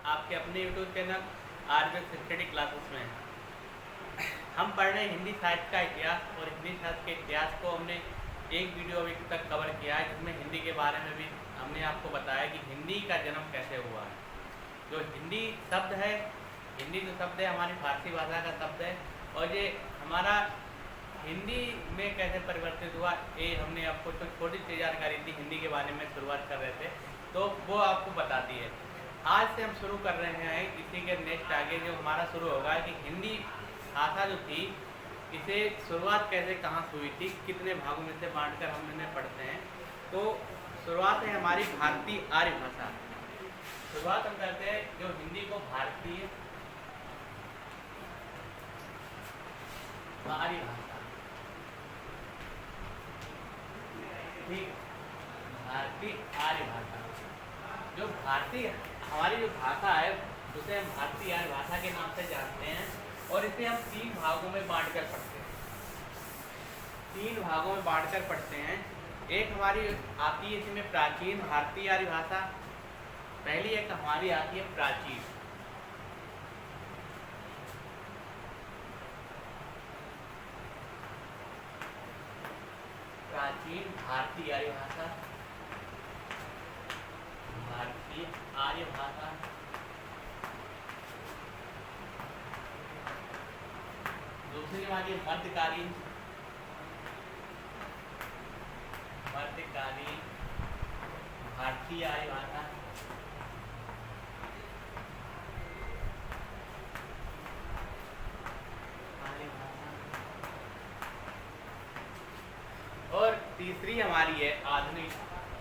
आपके अपने YouTube channel RBS study classes में। हम पढ़ रहे हैं हिंदी साहित्य का इतिहास, और हिंदी साहित्य के इतिहास को हमने एक वीडियो अभी तक कवर किया है, जिसमें हिंदी के बारे में भी हमने आपको बताया कि हिंदी का जन्म कैसे हुआ है। जो हिंदी शब्द है, हिंदी जो शब्द है हमारी फारसी भाषा का शब्द है, और ये हमारा हिंदी में कैसे परिवर्तित हुआ, ये हमने आपको तो छोटी सी जानकारी दी हिंदी के बारे में शुरुआत कर रहे थे, तो वो आपको बताती है। आज से हम शुरू कर रहे हैं इसी के नेक्स्ट आगे जो हमारा शुरू होगा कि हिंदी भाषा जो थी, इसे शुरुआत कैसे कहाँ से हुई थी, कितने भागों में से बांटकर हम इन्हें पढ़ते हैं। तो शुरुआत है हमारी भारतीय आर्य भाषा। शुरुआत हम करते हैं जो हिंदी को भारतीय आर्य भाषा, ठीक, भारतीय आर्य भाषा। जो भारतीय हमारी जो भाषा है उसे हम भारतीय आर्य भाषा के नाम से जानते हैं, और इसे हम 3 भागों में बांटकर पढ़ते हैं। 3 भागों में बांटकर पढ़ते हैं। एक हमारी आती है इसमें प्राचीन भारतीय आर्य भाषा, पहली एक हमारी आती है प्राचीन। प्राचीन भारतीय आर्य भाषा, भारतीय आर्य भाषा। दूसरी हमारी मध्यकालीन, मध्यकालीन भारतीय आर्य भाषा। और तीसरी हमारी है आधुनिक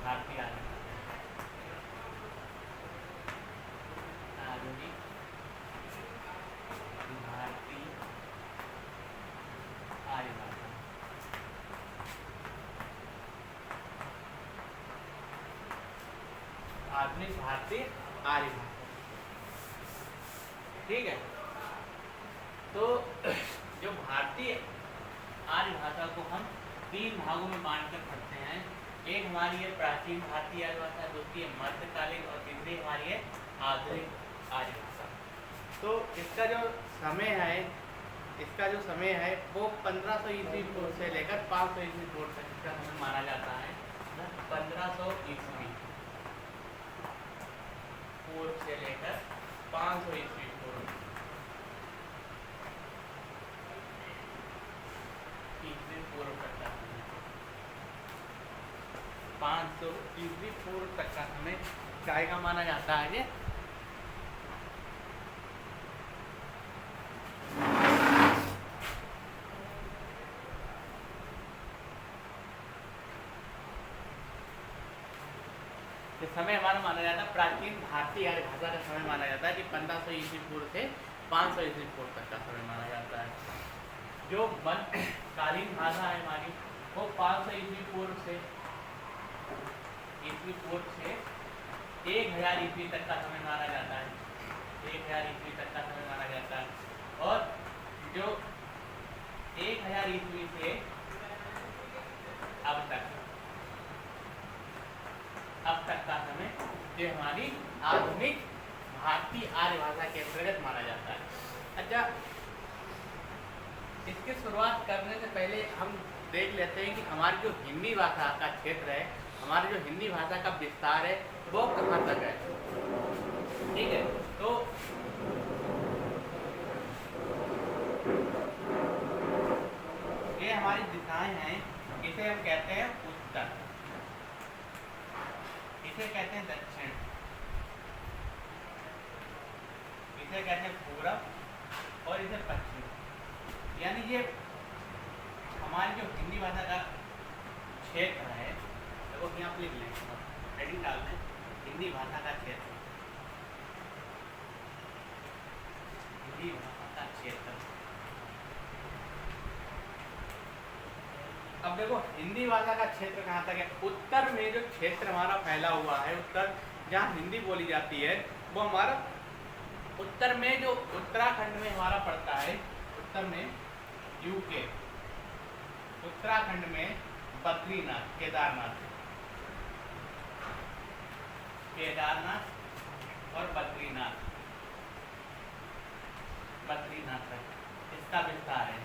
भारतीय आर्य भाषा, आधुनिक भारतीय आर्य भाषा। आधुनिक भारतीय आर्य भाषा, ठीक है। तो जो भारतीय आर्य भाषा को हम 3 भागों में बांटकर पढ़ते हैं। एक हमारी है प्राचीन भारतीय आर्य भाषा, दूसरी है मध्यकालीन, और तीसरी हमारी है आधुनिक आर्य भाषा। तो इसका जो समय है वो 1500 ईस्वी पूर्व से लेकर 500 ईस्वी पूर्व तक इसका समय माना जाता है। 1500 ईस्वी पूर्व से लेकर 500 ईस्वी पूर्व तक का समय, 500 ईस्वी पूर्व तक का समय काय का माना जाता है। ये समय हमारा माना जाता है, प्राचीन भारतीय आर्य भाषा का समय माना जाता है कि 1500 ईस्वी पूर्व से 500 ईस्वी पूर्व तक का समय माना जाता है। जो मध्यकालीन भाषा है हमारी, वो 500 ईस्वी पूर्व से 1000 ईस्वी तक का समय माना जाता है। 1000 ईस्वी तक का समय माना जाता है। और जो 1000 ईस्वी से अब तक का समय जो हमारी आधुनिक भारतीय आर्य भाषा के अंतर्गत माना जाता है। अच्छा, इसकी शुरुआत करने से पहले हम देख लेते हैं कि हमारी जो हिंदी भाषा का क्षेत्र है, हमारी जो हिंदी भाषा का विस्तार है, वो कहाँ तक है, ठीक है। तो ये हमारी दिशाएं हैं, इसे हम कहते हैं उत्तर, इसे कहते हैं दक्षिण, इसे कहते हैं पूरब, और इसे पश्चिम। यानी ये हमारी जो हिंदी भाषा का क्षेत्र है, देखो यहाँ पे लिख लें, हेडिंग डाल दें, हिंदी भाषा का क्षेत्र, हिंदी भाषा का क्षेत्र। अब देखो हिंदी भाषा का क्षेत्र कहाँ तक है। उत्तर में जो क्षेत्र हमारा फैला हुआ है, उत्तर जहाँ हिंदी बोली जाती है, वो हमारा उत्तर में जो उत्तराखंड में हमारा पड़ता है, उत्तर में यूके, उत्तराखंड में बद्रीनाथ, केदारनाथ, और बद्रीनाथ, बद्रीनाथ तक इसका विस्तार है।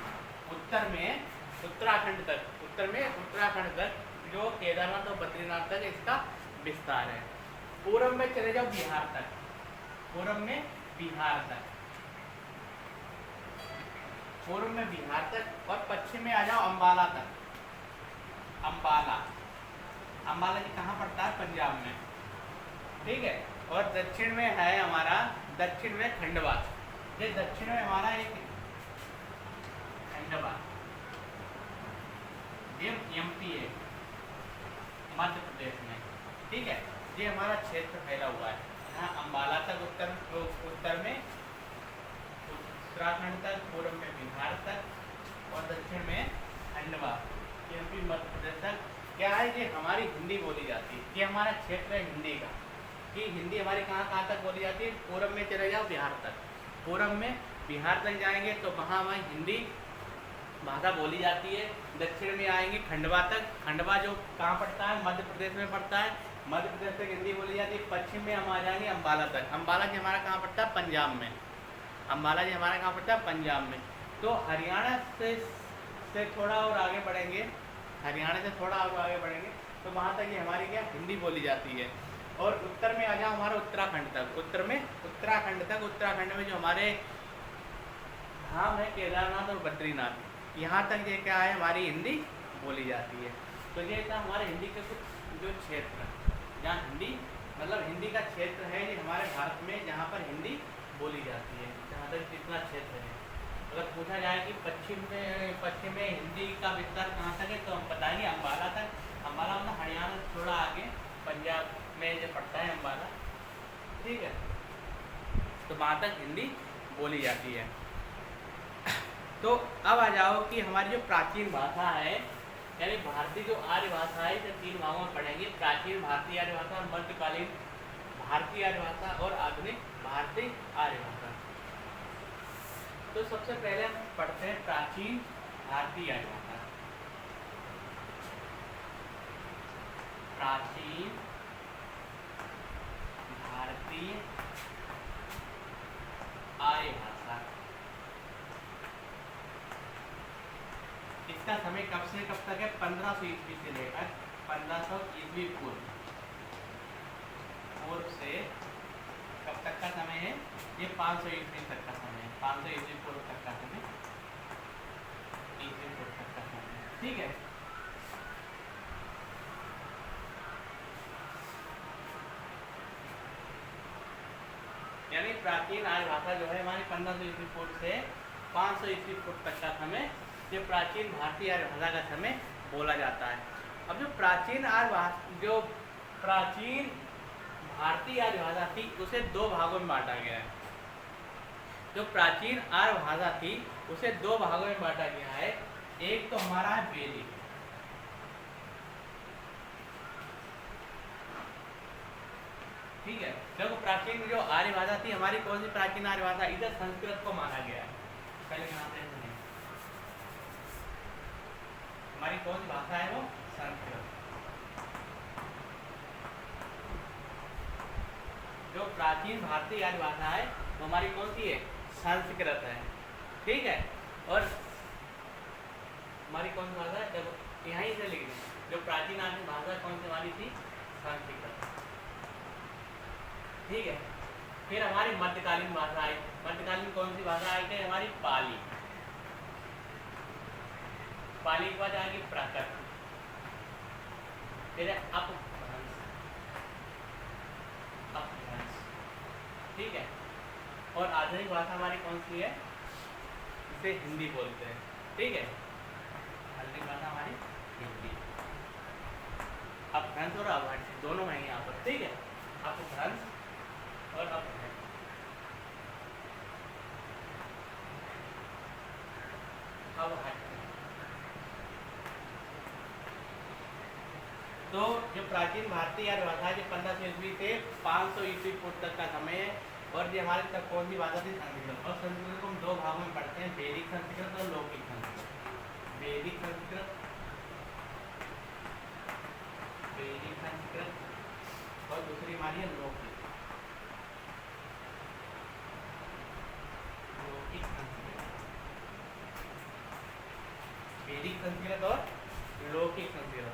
उत्तर में उत्तराखंड तक, उत्तर में उत्तराखंड तक जो केदारनाथ और बद्रीनाथ तक इसका विस्तार है। पूर्व में चले जाओ बिहार तक, पूर्व में बिहार तक, पूर्व में बिहार तक, और पश्चिम में आ जाओ अंबाला तक। अंबाला, अंबाला जी कहाँ पड़ता है? पंजाब में, ठीक है। और दक्षिण में है हमारा, दक्षिण में खंडवा, ये दक्षिण में हमारा एक खंडवा, ये एमपी है, मध्य प्रदेश में, ठीक है। ये हमारा क्षेत्र फैला हुआ है, यहाँ अंबाला तक उत्तर में उत्तराखंड तक, पूर्व में बिहार तक और दक्षिण में खंडवा, एमपी मध्य प्रदेश तक। क्या है? ये हमारी हिंदी बोली जाती है, ये हमारा क्षेत्र है हिंदी का, कि हिंदी हमारी कहाँ कहाँ तक बोली जाती है? पूर्व में चले जाओ बिहार तक, पूर्व में बिहार तक जाएंगे तो वहाँ हिंदी भाषा बोली जाती है। दक्षिण में आएंगे खंडवा तक, खंडवा जो कहाँ पड़ता है? मध्य प्रदेश में पड़ता है, मध्य प्रदेश तक हिंदी बोली जाती है। पश्चिम में हम आ जाएंगे अंबाला तक, अंबाला जी हमारा कहाँ पड़ता है? पंजाब में, अंबाला जी हमारा कहाँ पड़ता है? पंजाब में। तो हरियाणा से थोड़ा और आगे बढ़ेंगे, हरियाणा से थोड़ा और आगे बढ़ेंगे तो वहाँ तक ये हमारी क्या हिंदी बोली जाती है। और उत्तर में आ जाओ हमारा उत्तराखंड तक, उत्तर में उत्तराखंड तक, उत्तराखंड में जो हमारे धाम है केदारनाथ और बद्रीनाथ, यहाँ तक ये क्या है? हमारी हिंदी बोली जाती है। तो ये था हमारे हिंदी के कुछ जो क्षेत्र, जहाँ हिंदी मतलब हिंदी का क्षेत्र है ये हमारे भारत में, जहाँ पर हिंदी बोली जाती है, जहाँ तक कितना क्षेत्र है। अगर पूछा जाए कि पश्चिम में हिंदी का विस्तार कहाँ तक है तो हम बताएंगे अंबाला तक। अंबाला मतलब हरियाणा से थोड़ा आगे पंजाब में जो पड़ता है अंबाला, ठीक है। तो वहाँ तक हिंदी बोली जाती है। तो अब आ जाओ कि हमारी जो प्राचीन भाषा है, यानी भारतीय जो आर्य भाषा है, इसे 3 भागों में पढ़ेंगे। प्राचीन भारतीय आर्य भाषा, मध्यकालीन भारतीय आर्य भाषा और आधुनिक भारतीय आर्य भाषा। तो सबसे पहले हम पढ़ते हैं प्राचीन भारतीय आर्य भाषा। प्राचीन भारतीय आर्य भाषा, इसका समय कब से कब तक है? 1500 ईस्वी से लेकर 1500 ईस्वी पूर्व से कब तक का समय है? ये 500 ईस्वी तक का समय है, 500 ईस्वी पूर्व तक का समय, ईस्वी पूर्व तक का समय, ठीक है। यानी प्राचीन आर्य भाषा जो है हमारी 1500 ईस्वी पूर्व से 500 ईस्वी पूर्व तक का समय, ये प्राचीन भारतीय आर्य भाषा का समय बोला जाता है। अब जो प्राचीन भारतीय आर्य भाषा थी उसे 2 भागों में बांटा गया है। जो प्राचीन आर्य भाषा थी उसे 2 भागों में बांटा गया है। एक तो हमारा है वैदिक, ठीक है। देखो प्राचीन जो आर्य भाषा थी हमारी, कौन सी प्राचीन आर्य भाषा? इधर संस्कृत को माना गया है, पहले यहाँ पे हमारी कौन सी भाषा है? वो संस्कृत। जो प्राचीन भारतीय आर्य भाषा है वो हमारी कौन सी है? संस्कृत है, ठीक है। और हमारी कौन सी भाषा है? देखो यहीं से लिख दें, जो प्राचीन आर्य भाषा कौन सी हमारी थी? संस्कृत, ठीक है। फिर हमारी मध्यकालीन भाषा आई, मध्यकालीन कौन सी भाषा आई थी? हमारी पाली, पाली के बाद आएगी प्राकृत, फिर अपभ्रंश, ठीक है। और आधुनिक भाषा हमारी कौन सी है? इसे हिंदी बोलते हैं, ठीक है। आधुनिक भाषा हमारी हिंदी, अपभ्रंश और अभ्रंश दोनों हैं यहाँ पर, ठीक है। अपभ्रंश और अपभ्रंश, अभ्रंश। तो जो प्राचीन भारतीय आर्य भाषा है, जो 1500 ईस्वी से 500 ईस्वी पूर्व तक का समय है। और ये हमारे तक कौन सी भाषा थी? संस्कृत। और संस्कृत को हम 2 भागों में पढ़ते हैं, वैदिक संस्कृत और लौकिक संस्कृत। वैदिक संस्कृत, वैदिक संस्कृत, और दूसरी हमारी है लौकिक, वैदिक संस्कृत और लौकिक संस्कृत।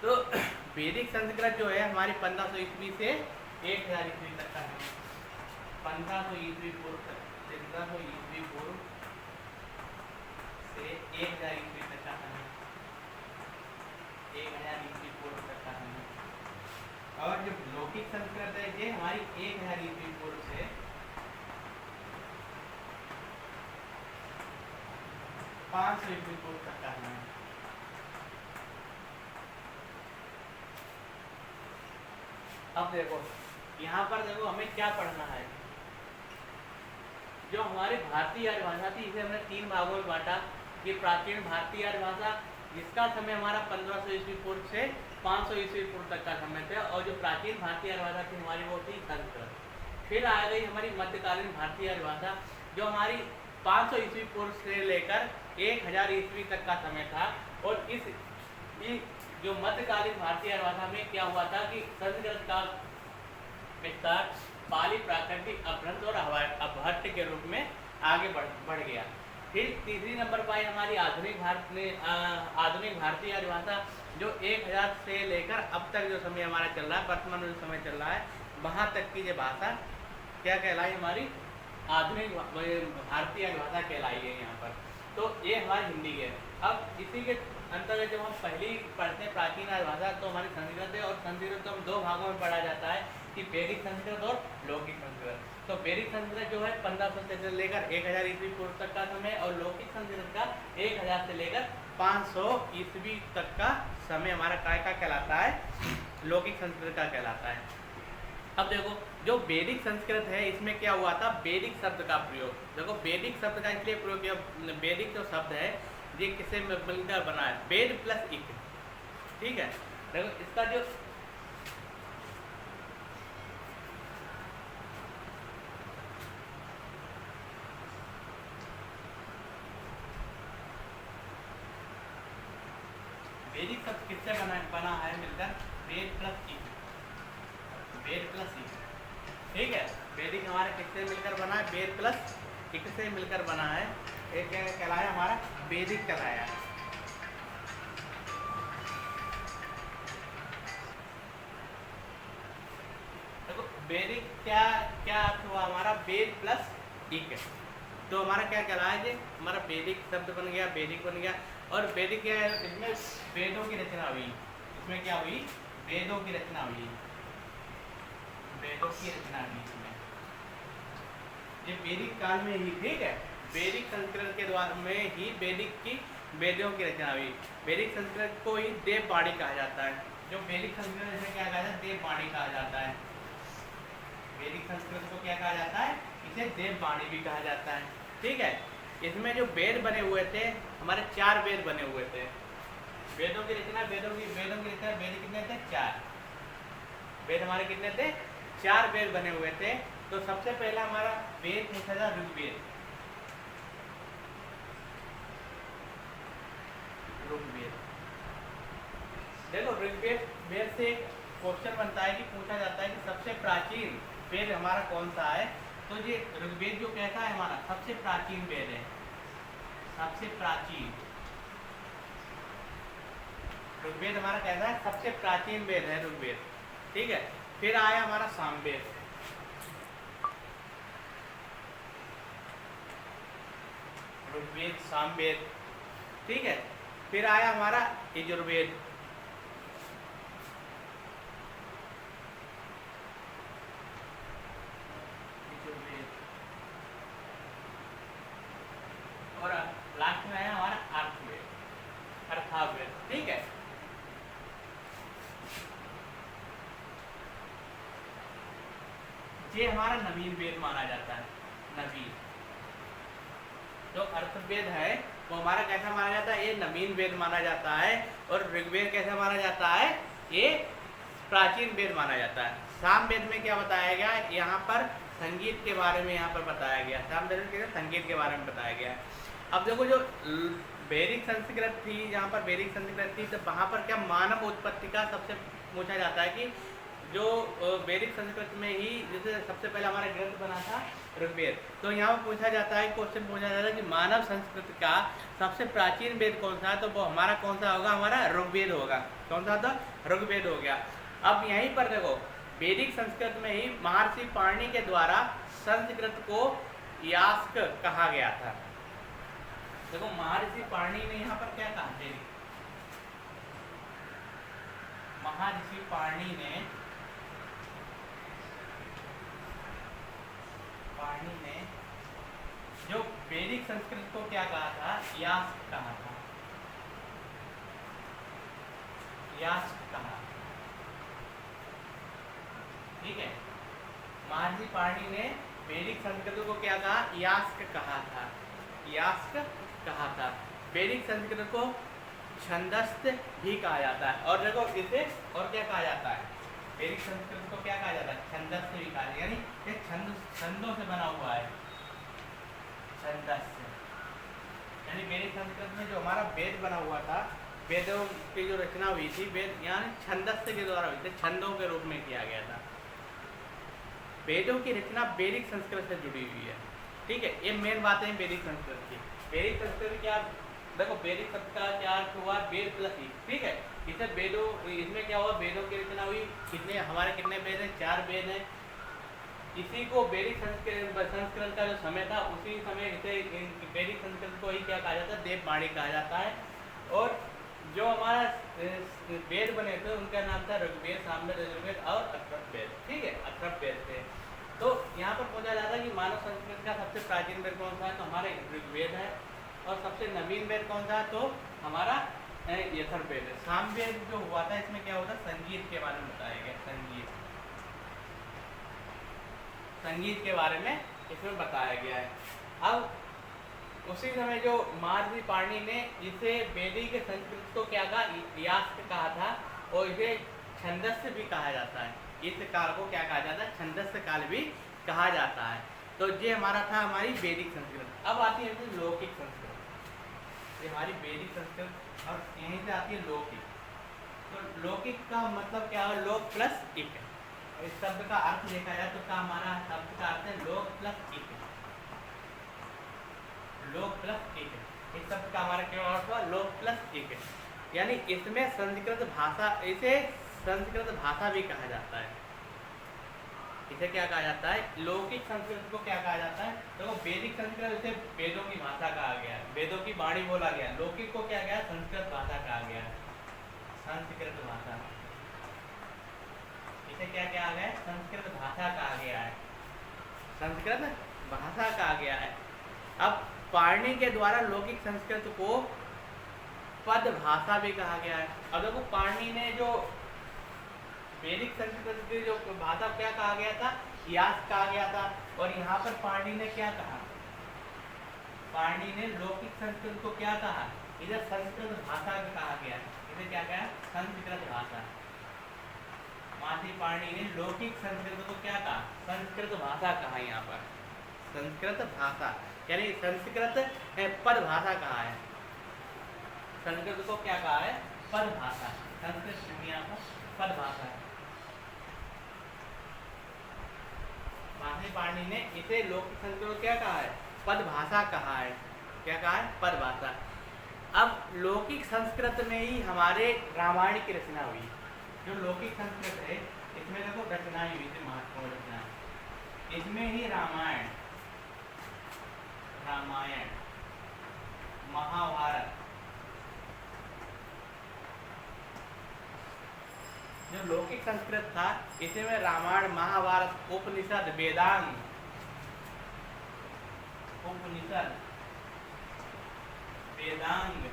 तो वैदिक संस्कृत जो है हमारी 1500 ईस्वी से 1000 ईस्वी तक का है। 1500 ईस्वी पूर्व तक, 1500 ईस्वी पूर्व से 1000 ईस्वी तक का है, 1000 ईस्वी पूर्व तक का है। और जो लौकिक संस्कृत है ये हमारी 1000 ईस्वी पूर्व से 500 ईस्वी पूर्व तक का है। अब देखो यहाँ पर देखो हमें क्या पढ़ना है। जो हमारी भारतीय आर्य भाषा थी इसे हमने 3 भागों में बांटा। ये प्राचीन भारतीय आर्य भाषा जिसका समय हमारा 1500 ईस्वी पूर्व से 500 ईस्वी पूर्व तक का समय था, और जो प्राचीन भारतीय आर्य भाषा थी हमारी वो थी संस्कृत। फिर आ गई हमारी मध्यकालीन भारतीय आर्य भाषा जो हमारी 500 ईस्वी पूर्व से लेकर 1000 ईस्वी तक का समय था। और इस जो मध्यकालीन भारतीय आर्य भाषा में क्या हुआ था कि संस्कृत का विस्तार पाली, प्राकृतिक, अपभ्रंश और अपभट्ट के रूप में आगे बढ़ गया। फिर तीसरी नंबर पर आई हमारी आधुनिक भारतीय आर्य भाषा जो 1000 से लेकर अब तक जो समय हमारा चल रहा है, वर्तमान में जो समय चल रहा है, वहाँ तक की ये भाषा क्या कहलाई, हमारी आधुनिक भारतीय आर्य भाषा कहलाई है यहाँ पर। तो ये हमारी हिंदी है। अब इसी के अंतर्गत जब हम पहली पढ़ते हैं प्राचीन आर्य भाषा तो हमारी संस्कृत है, और संस्कृत को हम 2 भागों में पढ़ा जाता है कि वैदिक संस्कृत और लौकिक संस्कृत। तो वैदिक संस्कृत जो है 1500 से लेकर 1000 ईस्वी पूर्व तक का समय, और लौकिक संस्कृत का 1000 से लेकर 500 ईस्वी तक का समय हमारा काय का कहलाता है, लौकिक संस्कृत का कहलाता है। अब देखो जो वैदिक संस्कृत है इसमें क्या हुआ था, वैदिक शब्द का प्रयोग। देखो वैदिक शब्द का इसलिए प्रयोग किया, वैदिक जो शब्द है ये किससे मिलकर बना है, वेद प्लस इक, ठीक है। देखो इसका जो वैदिक शब्द किससे बना है मिलकर, वेद प्लस इक, वेद प्लस इक, ठीक है। वैदिक हमारा किससे मिलकर बना है, वेद प्लस इक से मिलकर बना है। एक क्या कहलाया हमारा, वैदिक कहलाया। देखो वैदिक क्या क्या अर्थ हुआ हमारा, वेद प्लस इक, तो हमारा क्या कहलाया, ये हमारा वैदिक शब्द बन गया, वैदिक बन गया। और वैदिक क्या है, इसमें वेदों की रचना हुई, इसमें क्या हुई, वेदों की रचना हुई, वेदों की रचना हुई इसमें, ये वैदिक काल में ही, ठीक है। वैदिक संस्कृत के द्वारा में ही वेदों की रचना हुई। वैदिक संस्कृत को ही देववाणी कहा जाता है। जो वैदिक संस्कृत इसे क्या कहा जाता है, देववाणी कहा जाता है। वैदिक संस्कृत को क्या कहा जाता है, इसे देववाणी भी कहा जाता है, ठीक है। इसमें जो वेद बने हुए थे हमारे 4 वेद बने हुए थे। वेदों की रचना, वेद कितने थे, 4 वेद हमारे कितने थे, 4 वेद बने हुए थे। तो सबसे पहला हमारा वेद पूछा था ऋग्वेद, देखो ऋग्वेद वेद से एक क्वेश्चन बनता है कि पूछा जाता है कि सबसे प्राचीन वेद हमारा कौन सा है। तो ये ऋग्वेद जो कहता है हमारा सबसे प्राचीन वेद है, सबसे प्राचीन ऋग्वेद हमारा कहता है सबसे प्राचीन वेद है ऋग्वेद, ठीक है। फिर आया हमारा सामवेद, ऋग्वेद सामवेद, ठीक है। फिर आया हमारा यजुर्वेद, और लास्ट में आया हमारा अर्थवेद, ठीक है। ये हमारा नवीन वेद माना जाता है, नवीन जो अर्थवेद है वो हमारा कैसा माना जाता है, ये नवीन वेद माना जाता है। और ऋग्वेद कैसा माना जाता है, ये प्राचीन वेद माना जाता है। सामवेद में क्या बताया गया, यहाँ पर संगीत के बारे में यहाँ पर बताया गया, सामवेद में संगीत के बारे में बताया गया। अब देखो जो वैदिक संस्कृत थी, जहाँ पर वैदिक संस्कृत थी तो वहाँ पर क्या मानव उत्पत्ति का सबसे पूछा जाता है कि जो वैदिक संस्कृत में ही जैसे सबसे पहले हमारा ग्रंथ बना था ऋग्वेद, तो यहाँ पर पूछा जाता है, क्वेश्चन पूछा जाता है कि मानव संस्कृति का सबसे प्राचीन वेद कौन सा है, तो वो हमारा कौन सा होगा, हमारा ऋग्वेद होगा। कौन सा था, ऋग्वेद हो गया। अब यहीं पर देखो वैदिक संस्कृत में ही महर्षि पाणिनि के द्वारा संस्कृत को यास्क कहा गया था। देखो महर्षि पाणिनि ने यहाँ पर क्या कहा थे, महर्षि पाणिनि ने जो वैदिक संस्कृत को क्या कहा था, यास्क कहा था, यास्क कहा। ठीक है, महर्षि पाणिनि ने वैदिक संस्कृत को क्या कहा, यास्क कहा था, यास्क कहा था। वैदिक संस्कृत को छंदस्थ भी कहा जाता है। और देखो इसे और क्या कहा जाता है, वैदिक संस्कृत को क्या कहा जाता है, छंदस्थ भी कहा जाता है, यानी ये छंदों से बना हुआ है, छंदस्थ। यानी वैदिक संस्कृत में जो हमारा वेद बना हुआ था, वेदों की जो रचना हुई थी, वेद यानी छंदस्थ के द्वारा हुई थी, छंदों के रूप में किया गया था। वेदों की रचना वैदिक संस्कृत से जुड़ी हुई है। ठीक है, ये मेन बात है वैदिक संस्कृत की। वैदिक संस्कृत क्या, देखो वैदिक शब्द का क्या अर्थ हुआ, वेद प्लस ई। ठीक है, इसे वेदों, इसमें क्या हुआ, वेदों की रचना हुई। कितने हमारे कितने वेद हैं, 4 वेद हैं। इसी को वैदिक संस्कृत का जो समय था, उसी समय इसे वैदिक संस्कृत को ही क्या कहा जाता है, देववाणी कहा जाता है। और जो हमारा वेद बने थे उनका नाम था ऋग्वेद, सामवेद, यजुर्वेद और अथर्ववेद। ठीक है, अथर्ववेद थे। तो यहाँ पर पूछा जाता है कि मानव संस्कृति का सबसे प्राचीन वेद कौन सा है, तो हमारा ऋग्वेद है। और सबसे नवीन वेद कौन सा है, तो हमारा यथर्ववेद है। सामवेद जो हुआ था, इसमें क्या होता है, संगीत के बारे में बताया गया, संगीत, संगीत के बारे में इसमें बताया गया है। अब उसी समय जो महर्षि पाणिनि ने इसे वैदिक संस्कृत को क्या कहा, यास्क कहा था, और इसे छंदस्य भी कहा जाता है। इस काल को क्या कहा जाता है, छंदस्य काल भी कहा जाता है। तो ये हमारा था हमारी वैदिक संस्कृत। अब आती है लौकिक संस्कृत, ये हमारी वैदिक संस्कृत, और यहीं से आती है लौकिक। तो लौकिक का मतलब क्या है, लोक प्लस इक। इस शब्द का अर्थ देखा जाए तो क्या हमारा शब्द का अर्थ है, लोक प्लस इक, लोक प्लस इक। इस शब्द का हमारा क्या अर्थ हुआ, लोक प्लस इक। यानी इसमें संस्कृत भाषा, इसे संस्कृत भाषा भी कहा जाता है। इसे क्या कहा जाता है, लौकिक संस्कृत को क्या कहा जाता है, तो वैदिक संस्कृत इसे वेदों की भाषा कहा गया, वेदों की वाणी बोला गया। लौकिक को क्या गया, संस्कृत भाषा कहा गया, संस्कृत भाषा। इसे क्या कहा गया, संस्कृत भाषा कहा गया है, संस्कृत भाषा कहा गया है। अब पाणिनि के द्वारा लौकिक संस्कृत को पद भाषा भी कहा गया है। अब देखो पाणिनि ने जो वैदिक संस्कृत की जो भाषा क्या कहा गया था, यास्क कहा गया था। और यहाँ पर पाणिनि ने क्या कहा, पाणिनि ने लौकिक संस्कृत को क्या कहा, इधर संस्कृत भाषा कहा गया, इसे क्या कहा, संस्कृत भाषा। महर्षि पाणिनि ने लौकिक संस्कृत को क्या कहा, संस्कृत भाषा कहा। यहाँ पर संस्कृत भाषा यानी संस्कृत पद भाषा कहा है, संस्कृत को क्या कहा है, पद भाषा। संस्कृत यहाँ पर पद भाषा है। महर्षि पाणिनि ने इसे लौकिक संस्कृत को क्या कहा है, पद भाषा कहा है। क्या कहा है, पद भाषा। अब लौकिक संस्कृत में ही हमारे रामायण की रचना हुई। जो लौकिक संस्कृत है इसमें देखो रचनाएं हुई थी, महत्वपूर्ण रचनाएं। इसमें ही रामायण, रामायण, महाभारत, जो लौकिक संस्कृत था इसमें रामायण, महाभारत, उपनिषद, वेदांग, उपनिषद, वेदांग,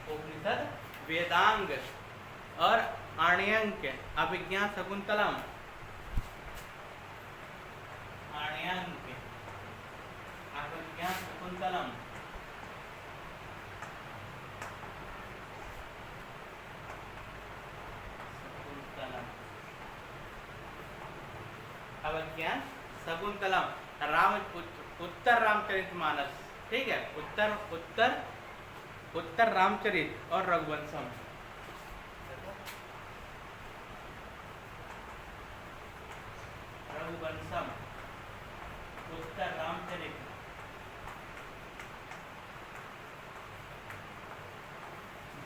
उपनिषद, वेदांग और आण्यंक, अभिज्ञान शकुंतलम, आण्यंक, अभिज्ञान शकुंतलम, अभिज्ञान शकुंतलम, उत्तर रामचरितमानस। ठीक है, उत्तर रामचरित और रघुवंशम।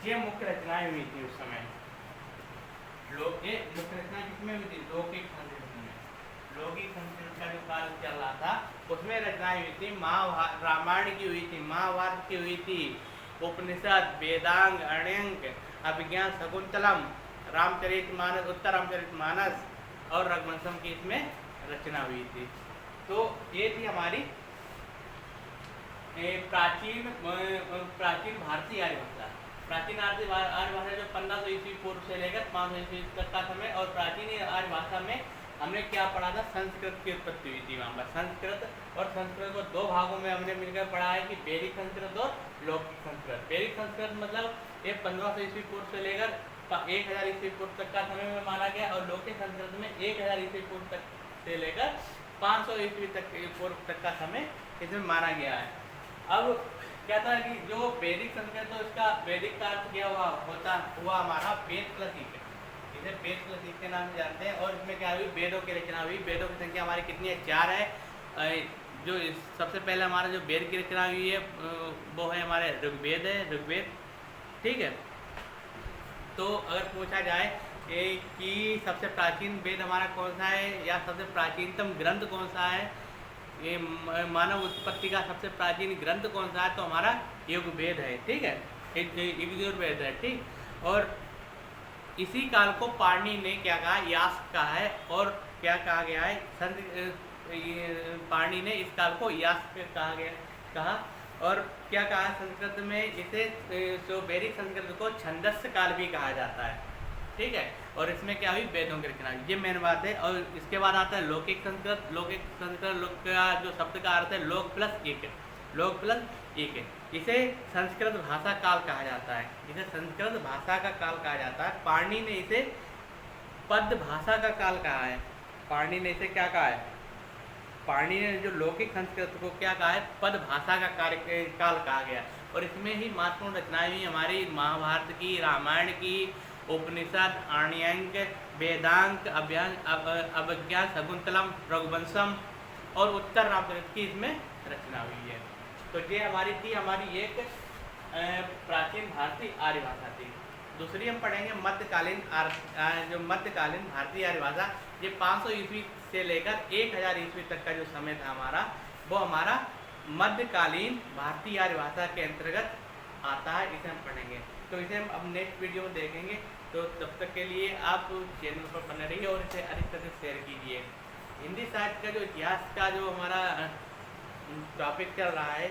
ये मुख्य रचनाएं हुई थी उस समय। ये मुख्य रचना किसमें हुई थी? लौकिक संस्कृत में। लौकिक संस्कृत का जो काल चल रहा था उसमें रचनाएं हुई थी। रामायण की हुई थी, महाभारत की हुई थी, उपनिषद, वेदांग, अण्यंक, अभिज्ञान शकुंतलम, रामचरितमानस, उत्तर रामचरितमानस और रघुवंशम की इसमें रचना हुई थी। तो ये थी हमारी प्राचीन भारतीय आर्य भाषा। प्राचीन आर्य भाषा जो 1500 ईस्वी पूर्व से लेकर 500 ईस्वी तक का समय। और प्राचीन आर्य भाषा में हमने क्या पढ़ा था? संस्कृत की उत्पत्ति हुई थी वहाँ पर। संस्कृत और संस्कृत को दो भागों में हमने मिलकर पढ़ा है कि वैदिक संस्कृत और लौकिक संस्कृत। वैदिक संस्कृत मतलब ये 1500 ईस्वी पूर्व से लेकर 1000 ईस्वी पूर्व तक का समय में माना गया। और लौकिक संस्कृत में 1000 ईस्वी पूर्व तक से लेकर 500 ईस्वी तक पूर्व तक का समय इसमें माना गया है। अब क्या था कि जो वैदिक संस्कृत तो इसका वैदिक का अर्थ क्या हुआ हमारा वेद प्लस ईक। इसे वेद प्लस ईक के नाम से जानते हैं। और इसमें क्या हुई? वेदों की रचना हुई। वेदों की संख्या हमारी कितनी है? 4 है। जो सबसे पहले हमारा जो वेद की रचना हुई है वो है हमारे ऋग्वेद है, ऋग्वेद। ठीक है। तो अगर पूछा जाए कि सबसे प्राचीन वेद हमारा कौन सा है या सबसे प्राचीनतम ग्रंथ कौन सा है, ये मानव उत्पत्ति का सबसे प्राचीन ग्रंथ कौन सा है, तो हमारा ऋग्वेद है। ठीक है, यजुर्वेद है। ठीक। और इसी काल को पाणिनि ने क्या कहा? यास्क कहा है। और क्या कहा गया है? पाणिनि ने इस काल को यास्क कहा। और क्या कहा संस्कृत में? इसे जो वैदिक संस्कृत को छंदस्य काल भी कहा जाता है। ठीक है। और इसमें क्या हुई? वेदों की रचना, ये मेन बात है। और इसके बाद आता है लौकिक संस्कृत। लौकिक संस्कृत का जो शब्द का अर्थ है लोक प्लस एक, लोक प्लस एक है। इसे संस्कृत भाषा काल कहा जाता है। इसे संस्कृत भाषा का काल कहा जाता है। पाणिनि ने इसे पद भाषा का काल कहा है। पाणिनि ने इसे क्या कहा है? पाणिनि ने जो लौकिक संस्कृत को क्या कहा है? पद भाषा का काल कहा गया। और इसमें ही महत्वपूर्ण रचनाएं हुई हमारी महाभारत की, रामायण की, उपनिषद, आण्यंक, वेदांक, अभिज्ञान शकुंतलम, रघुवंशम और उत्तर रामचरित की इसमें रचना हुई है। तो ये हमारी थी एक प्राचीन भारतीय आर्य भाषा थी। दूसरी हम पढ़ेंगे मध्यकालीन जो मध्यकालीन भारतीय आर्य भाषा। ये 500 ईस्वी से लेकर 1000 ईस्वी तक का जो समय था हमारा, वो हमारा मध्यकालीन भारतीय आर्य भाषा के अंतर्गत आता है। इसे हम पढ़ेंगे। तो इसे हम अब नेक्स्ट वीडियो में देखेंगे। तो तब तक के लिए आप चैनल पर बने रहिए और इसे अधिक से अधिक शेयर कीजिए। हिंदी साहित्य का जो इतिहास का जो हमारा टॉपिक चल रहा है,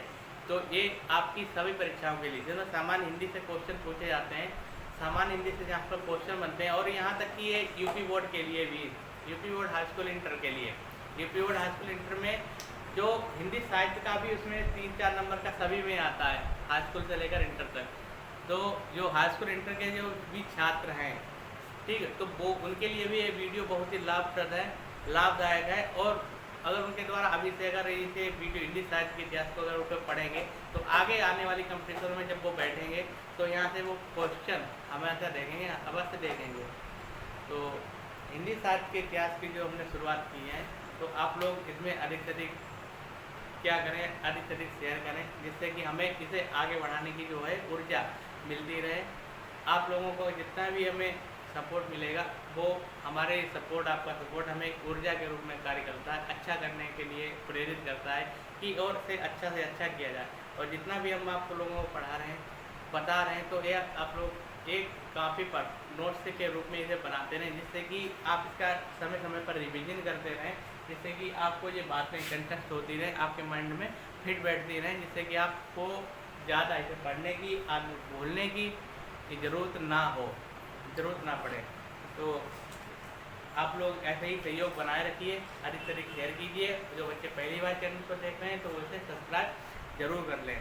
तो ये आपकी सभी परीक्षाओं के लिए, जैसे सामान्य हिंदी से क्वेश्चन पूछे जाते हैं, सामान्य हिंदी से जहाँ पर क्वेश्चन बनते हैं। और यहाँ तक कि ये यूपी बोर्ड के लिए भी, UP board high school inter के लिए, UP board high school inter में जो हिंदी साहित्य का भी उसमें 3-4 नंबर का सभी में आता है, हाई स्कूल से लेकर इंटर तक। तो जो हाई स्कूल इंटर के जो भी छात्र हैं, ठीक है, तो वो उनके लिए भी ये वीडियो बहुत ही लाभप्रद है, लाभदायक है। और अगर उनके द्वारा अभी से अगर इसे वीडियो हिंदी साहित्य के इतिहास को अगर वो पढ़ेंगे, तो आगे आने वाली कंपटीशन में जब वो बैठेंगे तो यहाँ से वो क्वेश्चन हमेशा देखेंगे, अवश्य देखेंगे। तो हिंदी साहित्य के इतिहास की जो हमने शुरुआत की है, तो आप लोग इसमें अधिक से अधिक क्या करें, अधिक से अधिक शेयर करें, जिससे कि हमें इसे आगे बढ़ाने की जो है ऊर्जा मिलती रहे। आप लोगों को जितना भी हमें सपोर्ट मिलेगा, वो हमारे सपोर्ट, आपका सपोर्ट हमें ऊर्जा के रूप में कार्य करता है, अच्छा करने के लिए प्रेरित करता है कि और से अच्छा किया जाए। और जितना भी हम आप लोगों को पढ़ा रहे हैं, बता रहे हैं, तो ये आप लोग एक कापी पर नोट्स के रूप में इसे बनाते रहें, जिससे कि आप इसका समय समय पर रिवीजन करते रहें, जिससे कि आपको ये बातें कंटेस्ट होती रहें, आपके माइंड में फिट बैठती रहें, जिससे कि आपको ज़्यादा इसे पढ़ने की, आदत भूलने की ज़रूरत ना पड़े। तो आप लोग ऐसे ही सहयोग बनाए रखिए, अधिक से अधिक शेयर कीजिए। जो बच्चे पहली बार चैनल को देख रहे हैं, तो उसे सब्सक्राइब जरूर कर लें।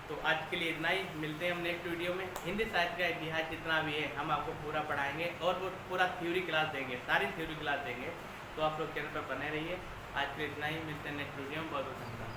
तो आज के लिए इतना ही, मिलते हैं हम नेक्स्ट वीडियो में। हिंदी साहित्य का इतिहास जितना भी है हम आपको पूरा पढ़ाएंगे और वो पूरा थ्योरी क्लास देंगे, सारी थ्योरी क्लास देंगे। तो आप लोग चैनल पर बने रहिए। आज के लिए इतना ही, मिलते हैं नेक्स्ट वीडियो में। बहुत बहुत धन्यवाद।